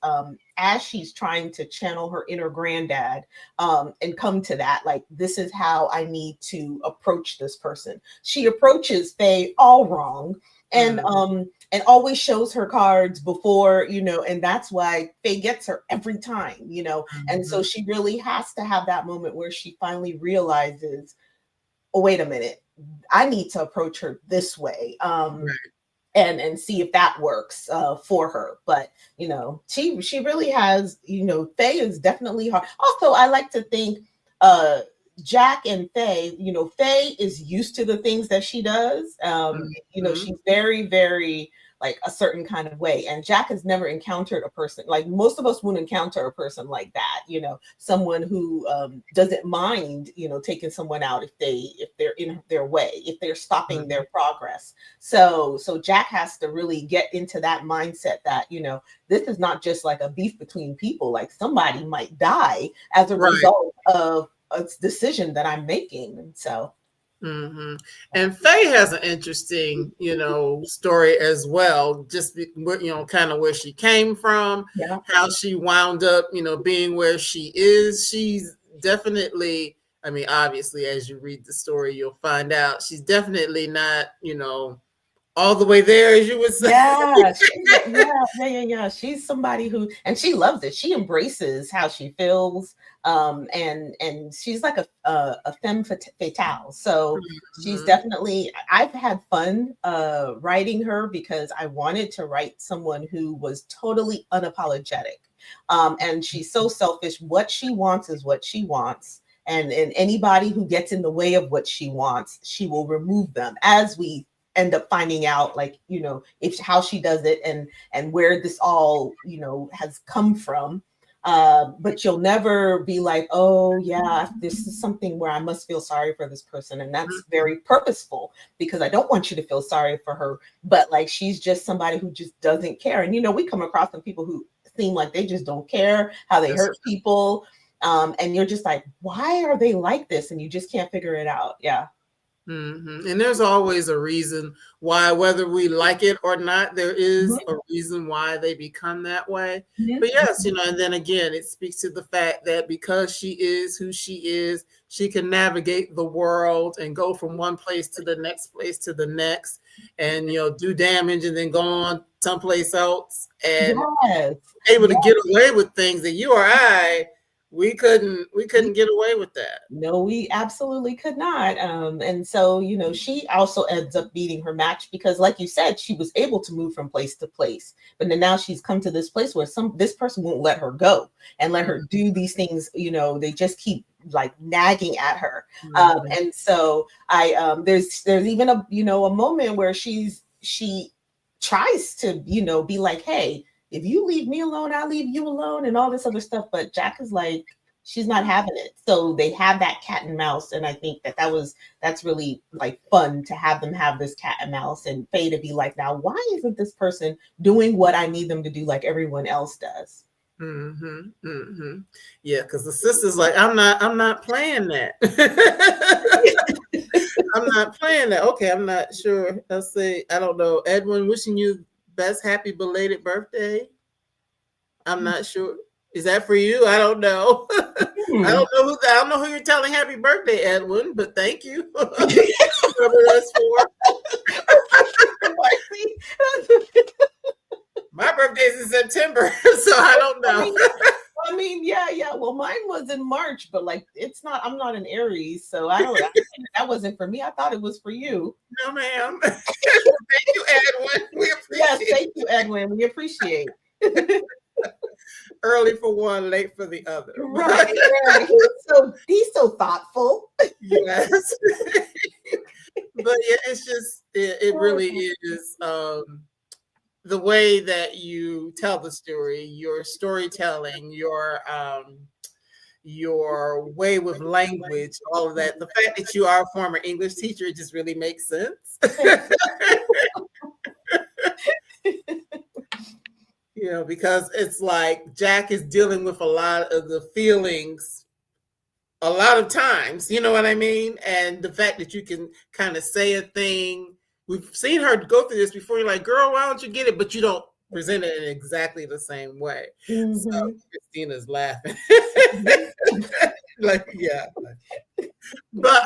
as she's trying to channel her inner granddad and come to that. Like, this is how I need to approach this person. She approaches Faye all wrong. And always shows her cards before, and that's why Faye gets her every time, and so she really has to have that moment where she finally realizes, oh, wait a minute, I need to approach her this way, and see if that works for her. But, she really has, Faye is definitely hard. Also, I like to think, Jack and Faye, Faye is used to the things that she does. She's very, very like a certain kind of way. And Jack has never encountered a person, like most of us wouldn't encounter a person like that, someone who doesn't mind, taking someone out if they're in their way, if they're stopping their progress. So Jack has to really get into that mindset that, this is not just like a beef between people, like somebody might die as a result of a decision that I'm making. And so and Faye has an interesting story as well, just kind of where she came from, how she wound up being where she is. She's definitely, I mean, obviously, as you read the story, you'll find out she's definitely not all the way there, as you would say. Yeah. She's somebody who, and she loves it. She embraces how she feels, and she's like a femme fatale. So she's definitely. I've had fun writing her because I wanted to write someone who was totally unapologetic, and she's so selfish. What she wants is what she wants. And anybody who gets in the way of what she wants, she will remove them, as we end up finding out, like, you know, if how she does it and where this all, you know, has come from. But you'll never be like, oh yeah, this is something where I must feel sorry for this person. And that's very purposeful, because I don't want you to feel sorry for her. But like, she's just somebody who just doesn't care. And, you know, we come across some people who seem like they just don't care how they hurt people. And you're just like, why are they like this? And you just can't figure it out. Yeah. Mm-hmm. And there's always a reason why, whether we like it or not, there is a reason why they become that way. But yes, you know, and then again, it speaks to the fact that because she is who she is, she can navigate the world and go from one place to the next place to the next, and, you know, do damage and then go on someplace else, and able to get away with things that you or I, we couldn't get away with that. No, we absolutely could not. And so, you know, she also ends up beating her match because, like you said, she was able to move from place to place. But then now she's come to this place where this person won't let her go and let her do these things. You know, they just keep like nagging at her. And so there's even a, you know, a moment where she tries to, you know, be like, hey, if you leave me alone, I'll leave you alone, and all this other stuff. But Jack is like, she's not having it. So they have that cat and mouse. And I think that's really like fun to have them have this cat and mouse, and Faye to be like, now, why isn't this person doing what I need them to do like everyone else does? Yeah, because the sister's like, I'm not playing that. I'm not playing that. Okay, I'm not sure. Let's see. I don't know. Edwin, wishing you best happy belated birthday. I'm not sure. Is that for you? I don't know. I don't know who you're telling happy birthday, Edwin, but thank you. Whoever that's for. My birthday's in September, so I don't know. I mean, yeah. Well, mine was in March, but like, I'm not an Aries, so I don't. That wasn't for me. I thought it was for you. No, ma'am. Thank you, Edwin. We appreciate. Yes, thank you, Edwin. We appreciate. Early for one, late for the other. Right. He's so thoughtful. Yes. But yeah, it's just it really is the way that you tell the story, your storytelling, your way with language, all of that. The fact that you are a former English teacher, it just really makes sense. You know, because it's like Jack is dealing with a lot of the feelings a lot of times, you know what I mean? And the fact that you can kind of say a thing, we've seen her go through this before. You're like, girl, why don't you get it? But you don't present it in exactly the same way. So Christina's laughing. Like, yeah. But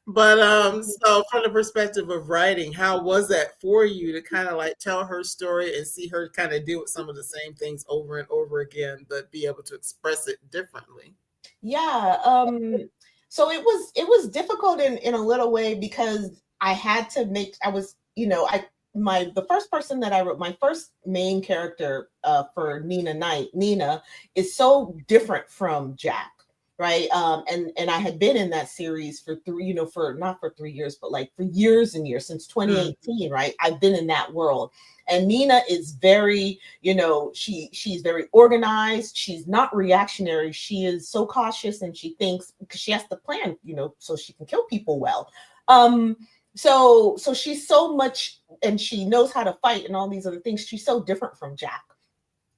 so from the perspective of writing, how was that for you to kind of like tell her story and see her kind of deal with some of the same things over and over again, but be able to express it differently? Yeah. So it was difficult in a little way, because I had to the first person that I wrote, my first main character for Nina is so different from Jack. Right. And I had been in that series for not for 3 years, but like for years and years, since 2018. Right. I've been in that world. And Nina is very, she's very organized. She's not reactionary. She is so cautious, and she thinks, because she has to plan, so she can kill people well. So she's so much, and she knows how to fight and all these other things. She's so different from Jack.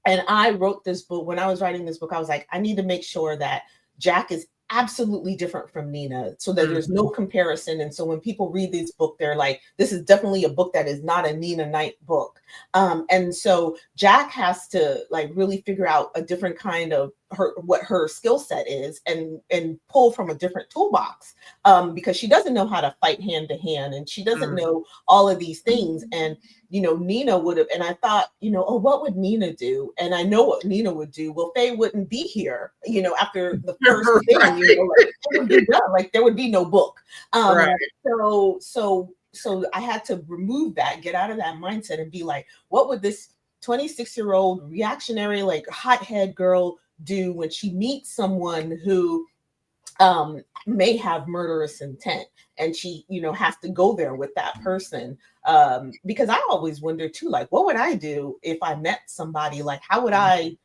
And I wrote this book. When I was writing this book, I was like, I need to make sure that Jack is absolutely different from Nina, so that there's no comparison. And so when people read this book, they're like, this is definitely a book that is not a Nina Knight book. And so Jack has to like really figure out a different kind of what her skill set is, and pull from a different toolbox, because she doesn't know how to fight hand to hand, and she doesn't know all of these things. And Nina would have, and I thought, oh, what would Nina do? And I know what Nina would do. Well, Faye wouldn't be here, after the first thing, like, it would be done. Like, there would be no book. Right. So I had to remove that, get out of that mindset, and be like, what would this 26-year-old reactionary, like hothead girl do when she meets someone who may have murderous intent, and she, has to go there with that person. Because I always wonder too, like, what would I do if I met somebody? Like, how would I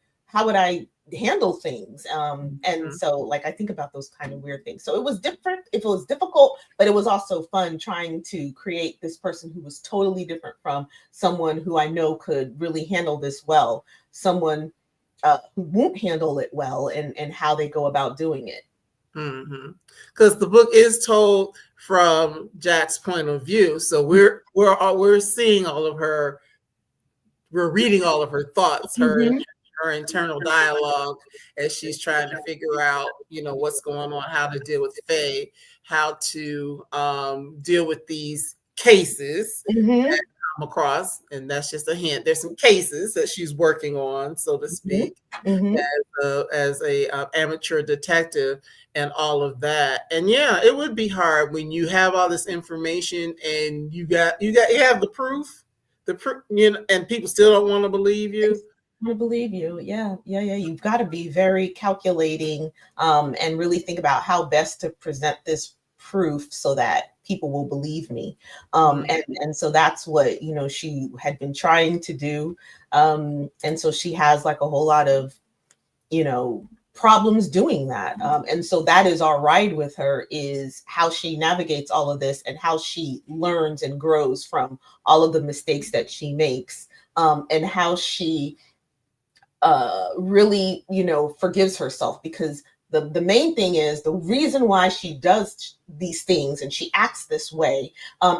handle things? And so, like, I think about those kind of weird things. So it was different. If it was difficult, but it was also fun trying to create this person who was totally different from someone who I know could really handle this well. Someone who won't handle it well, and how they go about doing it. Because the book is told from Jack's point of view, so we're seeing all of her, we're reading all of her thoughts, her internal dialogue as she's trying to figure out, what's going on, how to deal with Faye, how to deal with these cases that come across, and that's just a hint. There's some cases that she's working on, so to speak, as a amateur detective and all of that. And yeah, it would be hard when you have all this information and you have the proof, and people still don't want to believe you. I believe you. Yeah. You've got to be very calculating, and really think about how best to present this proof so that people will believe me. And so that's what, she had been trying to do. And so she has like a whole lot of, problems doing that. And so that is our ride with her, is how she navigates all of this and how she learns and grows from all of the mistakes that she makes, and how she really, forgives herself. Because the main thing is, the reason why she does these things and she acts this way,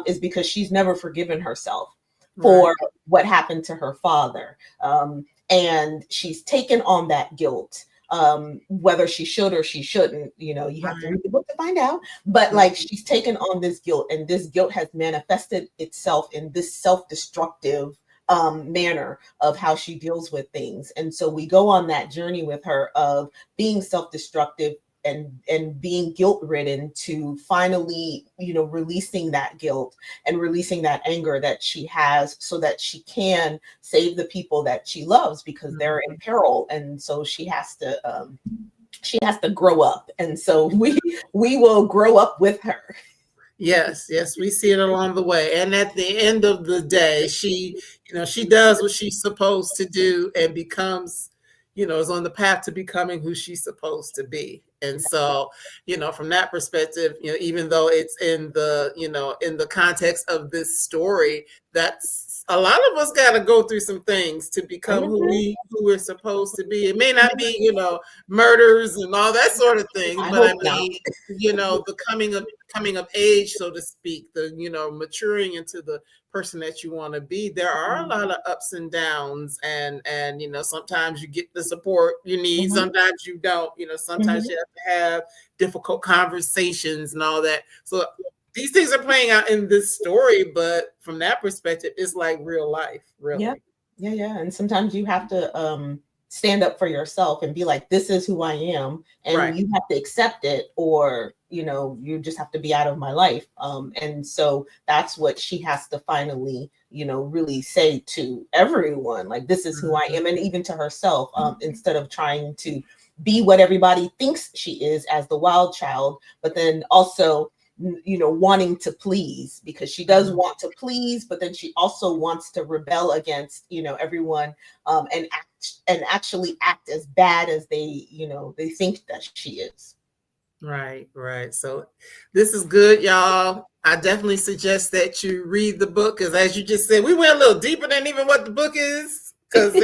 is because she's never forgiven herself for what happened to her father. And she's taken on that guilt. Whether she should or she shouldn't, you have to read the book to find out. But like, she's taken on this guilt, and this guilt has manifested itself in this self-destructive manner of how she deals with things. And so we go on that journey with her of being self-destructive and being guilt-ridden, to finally, releasing that guilt and releasing that anger that she has, so that she can save the people that she loves, because they're in peril. And so she has to grow up. And so we will grow up with her. Yes, we see it along the way. And at the end of the day, she does what she's supposed to do and becomes, is on the path to becoming who she's supposed to be. And so, from that perspective, even though it's in the, in the context of this story, that's a lot of us got to go through some things to become who we're supposed to be. It may not be, murders and all that sort of thing, but I mean, the coming of age, so to speak, the, maturing into the person that you want to be. There are a lot of ups and downs, and sometimes you get the support you need, sometimes you don't. Sometimes you have to have difficult conversations and all that. So these things are playing out in this story, but from that perspective, it's like real life, really. Yeah. And sometimes you have to stand up for yourself and be like, this is who I am, and you have to accept it, or you just have to be out of my life. And so that's what she has to finally, really say to everyone, like, this is who I am, and even to herself, instead of trying to be what everybody thinks she is as the wild child, but then also, wanting to please, because she does want to please, but then she also wants to rebel against, everyone, and actually act as bad as they think that she is. Right. So this is good, y'all. I definitely suggest that you read the book, because as you just said, we went a little deeper than even what the book is, because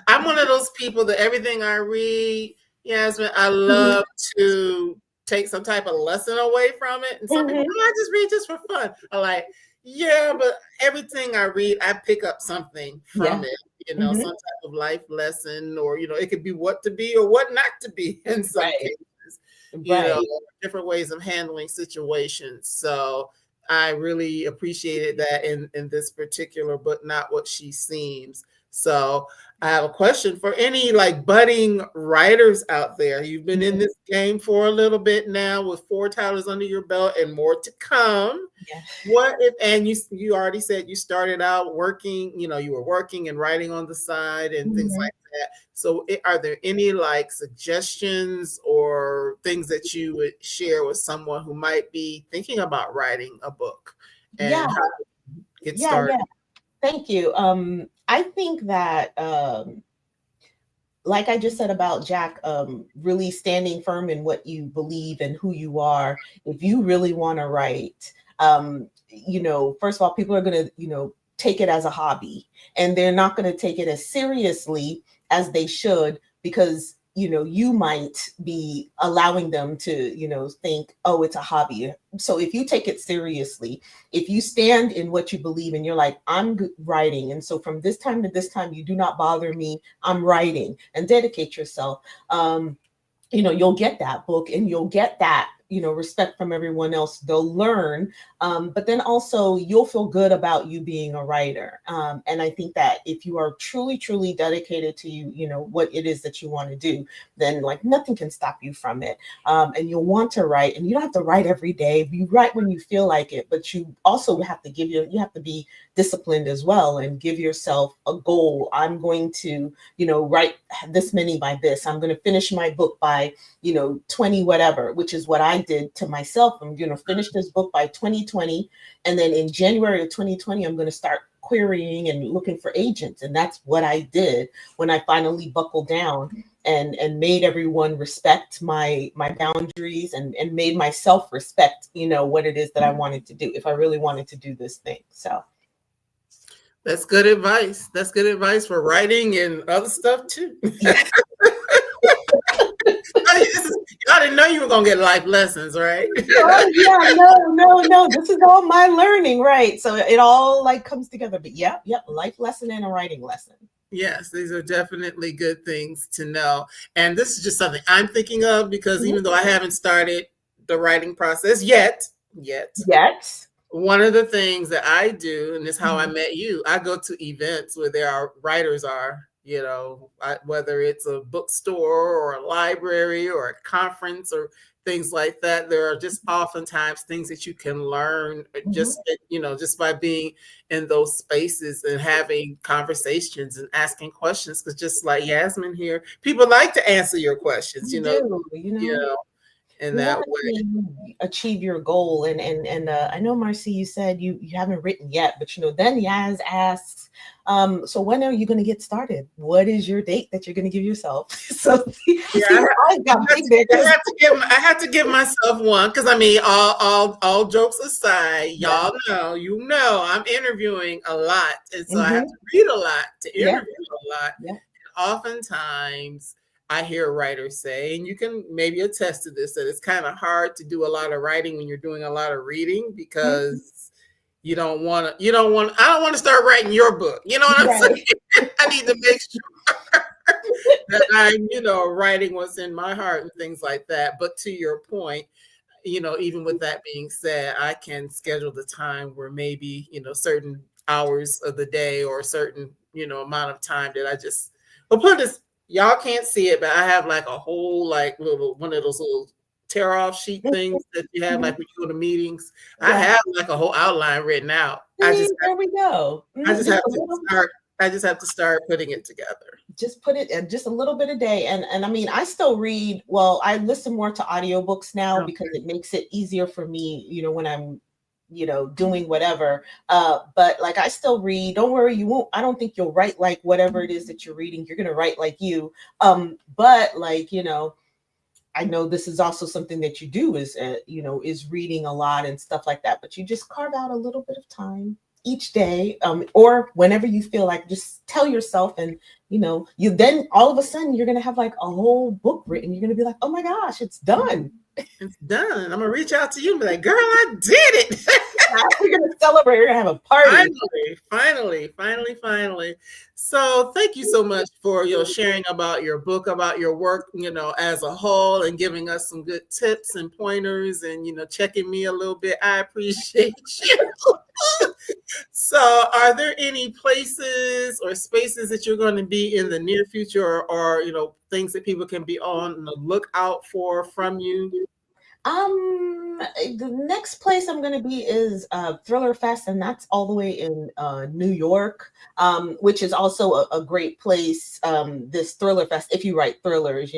I'm one of those people that everything I read, Yasmin, I love to take some type of lesson away from it. And some people, I just read just for fun. I'm like, yeah, but everything I read, I pick up something from it, some type of life lesson, or, it could be what to be or what not to be in some cases. Different ways of handling situations. So I really appreciated that in this particular book, Not What She Seems. So I have a question for any budding writers out there. You've been in this game for a little bit now, with 4 titles under your belt and more to come. What if, and you already said you started out working, you were working and writing on the side and things like that. So are there any like suggestions or things that you would share with someone who might be thinking about writing a book and how to get started? Yeah. Thank you. I think that like I just said about Jack, really standing firm in what you believe and who you are. If you really want to write, first of all, people are going to, take it as a hobby, and they're not going to take it as seriously as they should, because you might be allowing them to think, oh, it's a hobby. So if you take it seriously, if you stand in what you believe and you're like, I'm writing, and so from this time to this time, you do not bother me, I'm writing, and dedicate yourself, you'll get that book, and you'll get that respect from everyone else. They'll learn, but then also you'll feel good about you being a writer. And I think that if you are truly dedicated to what it is that you want to do, then like nothing can stop you from it. And you'll want to write, and you don't have to write every day. You write when you feel like it, but you also have to you have to be disciplined as well, and give yourself a goal. I'm going to write this many by this. I'm going to finish my book by 20 whatever, which is what I did to myself. I'm going to finish this book by 2020, and then in January of 2020 I'm going to start querying and looking for agents. And that's what I did when I finally buckled down and made everyone respect my boundaries, and made myself respect what it is that I wanted to do, if I really wanted to do this thing. So that's good advice. That's good advice for writing and other stuff too. Yeah. I didn't know you were gonna get life lessons, right? Oh, yeah, no. This is all my learning, right? So it all like comes together. But yep, life lesson and a writing lesson. Yes, these are definitely good things to know. And this is just something I'm thinking of, because even though I haven't started the writing process yet, one of the things that I do, and this is how I met you, I go to events where there are writers whether it's a bookstore or a library or a conference or things like that. There are just oftentimes things that you can learn just by being in those spaces and having conversations and asking questions. Because just like Yasmin here, people like to answer your questions, in that way. Achieve your goal. And I know, Marcy, you said you haven't written yet, but then Yaz asks, so when are you going to get started? What is your date that you're going to give yourself? So I have to give myself one, because I mean, all jokes aside, y'all know I'm interviewing a lot, and so I have to read a lot to interview a lot. And oftentimes I hear writers say, and you can maybe attest to this, that it's kind of hard to do a lot of writing when you're doing a lot of reading, because I don't want to start writing your book. You know what I'm saying? I need to make sure that I'm, writing what's in my heart and things like that. But to your point, even with that being said, I can schedule the time where maybe, certain hours of the day or a certain, amount of time that I just, put this, y'all can't see it, but I have like a whole like little one of those little tear off sheet things that you have like when you go to meetings. I have like a whole outline written out. There we go. I just have to start putting it together. Just put it in just a little bit a day. And I mean, I still read. Well, I listen more to audiobooks now because it makes it easier for me, when I'm doing whatever. But like, I still read. Don't worry, I don't think you'll write like whatever it is that you're reading. You're going to write like you. But like, I know this is also something that you do is reading a lot and stuff like that, but you just carve out a little bit of time each day, or whenever you feel like, just tell yourself, and you then all of a sudden you're going to have like a whole book written. You're going to be like, oh my gosh, it's done. It's done. I'm gonna reach out to you and be like, girl, I did it. We're gonna celebrate. We're gonna have a party. Finally. So thank you so much for your sharing about your book, about your work, as a whole, and giving us some good tips and pointers, and checking me a little bit. I appreciate you. So are there any places or spaces that you're going to be in the near future, or things that people can be on the lookout for from you? The next place I'm going to be is Thriller Fest, and that's all the way in New York, which is also a great place. This Thriller Fest, if you write thrillers,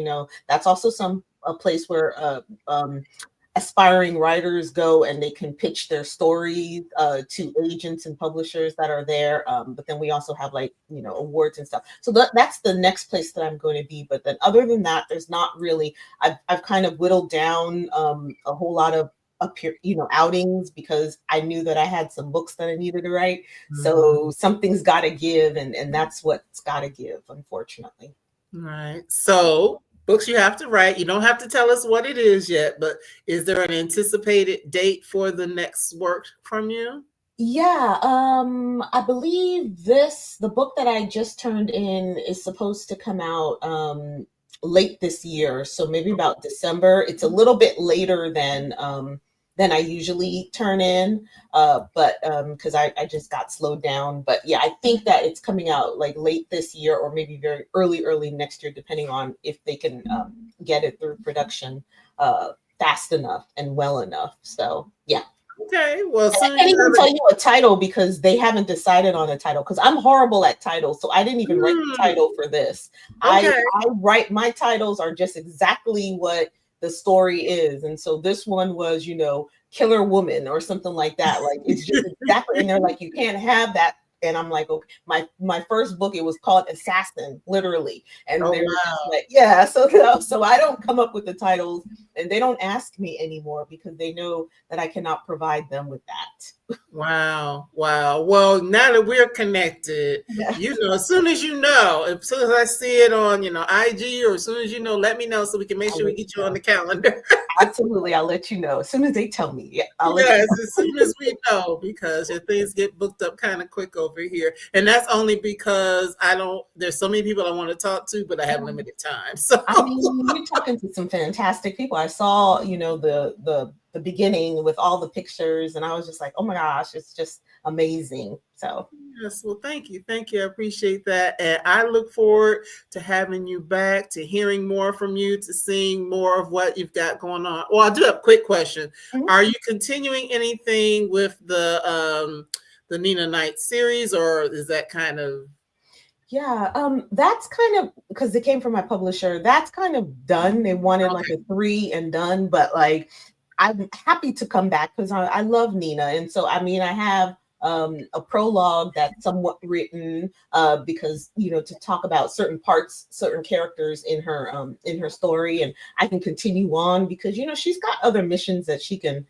that's also a place where aspiring writers go and they can pitch their stories to agents and publishers that are there. But then we also have awards and stuff. So that's the next place that I'm going to be. But then other than that, there's not really. I've kind of whittled down a whole lot of outings because I knew that I had some books that I needed to write. Mm-hmm. So something's got to give, and that's what's got to give, unfortunately. Right. So books you have to write. You don't have to tell us what it is yet, but is there an anticipated date for the next work from you? Yeah, I believe the book that I just turned in is supposed to come out late this year, so maybe about December. It's a little bit later than I usually turn in, but because I just got slowed down. But yeah, I think that it's coming out like late this year or maybe very early next year, depending on if they can get it through production fast enough and well enough. So yeah. Okay, well, I can't even tell you a title because they haven't decided on a title, because I'm horrible at titles, so I didn't even write the title for this. Okay. I write, my titles are just exactly what the story is, and so this one was, Killer Woman or something like that. Like, it's just exactly, and they're like, you can't have that. And I'm like, okay, my first book, it was called Assassin, literally. And they're like, yeah, so I don't come up with the titles, and they don't ask me anymore because they know that I cannot provide them with that. Wow. Well, now that we're connected, as soon as I see it on, IG, or as soon as let me know so we can make sure we get you on the calendar. Absolutely. I'll let you know as soon as they tell me. Yeah, as soon as we know, because things get booked up kind of quick over here. And that's only because there's so many people I want to talk to, but I have limited time. So I mean, you're talking to some fantastic people. I saw, the beginning with all the pictures, and I was just like, oh my gosh, it's just amazing. So yes, well, thank you. I appreciate that, and I look forward to having you back, to hearing more from you, to seeing more of what you've got going on. Well, I do have a quick question. Mm-hmm. Are you continuing anything with the Nina Knight series, or is that kind of... Yeah, that's kind of, because it came from my publisher, that's kind of done. They wanted like a 3 and done, but like, I'm happy to come back because I love Nina. And so, I mean, I have a prologue that's somewhat written because, to talk about certain parts, certain characters in her story. And I can continue on because, she's got other missions that she can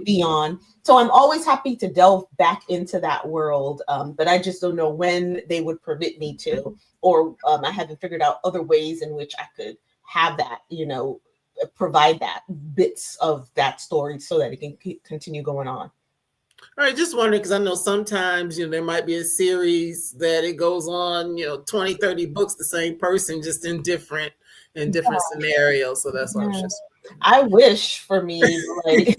be on. So I'm always happy to delve back into that world. But I just don't know when they would permit me to, or I haven't figured out other ways in which I could have that, provide that bits of that story so that it can continue going on. All right, just wondering, because I know sometimes, there might be a series that it goes on, 20, 30 books, the same person, just in different scenarios. So that's why I was just wondering. I wish for me, like,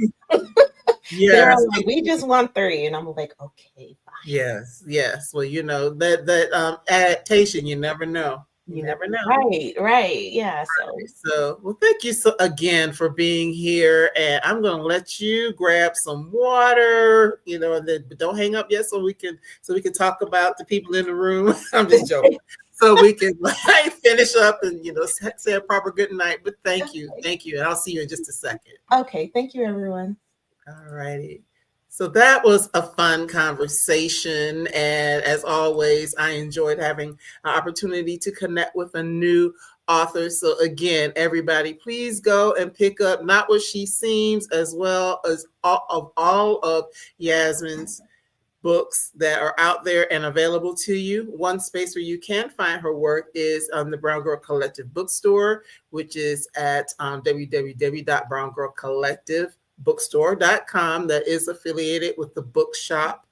they're like, we just want 3. And I'm like, okay, fine. Yes. Well, that adaptation, you never know. You never know. Right. Yeah. So, well, thank you again for being here. And I'm going to let you grab some water, but don't hang up yet so we can talk about the people in the room. I'm just joking. So we can finish up and, say a proper good night. But thank you. And I'll see you in just a second. Okay. Thank you, everyone. All righty. So that was a fun conversation. And as always, I enjoyed having an opportunity to connect with a new author. So again, everybody, please go and pick up Not What She Seems, as well as all of Yasmin's books that are out there and available to you. One space where you can find her work is the Brown Girl Collective bookstore, which is at www.browngirlcollectivebookstore.com. that is affiliated with the bookshop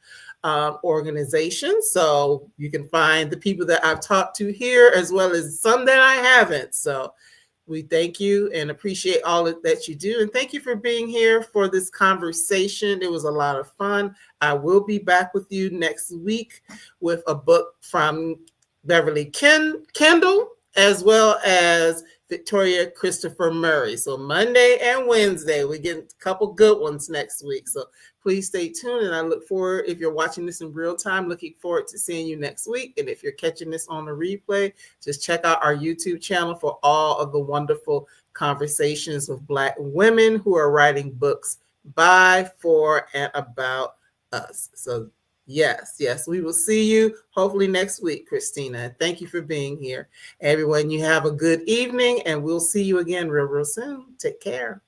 organization. So you can find the people that I've talked to here, as well as some that I haven't. So we thank you and appreciate all that you do. And thank you for being here for this conversation. It was a lot of fun. I will be back with you next week with a book from Beverly Kendall, as well as Victoria Christopher Murray. So Monday and Wednesday, we get a couple good ones next week. So please stay tuned. And I look forward, if you're watching this in real time, looking forward to seeing you next week. And if you're catching this on a replay, just check out our YouTube channel for all of the wonderful conversations with Black women who are writing books by, for, and about us. So yes, we will see you hopefully next week, Christina. Thank you for being here. Everyone, you have a good evening, and we'll see you again real soon. Take care.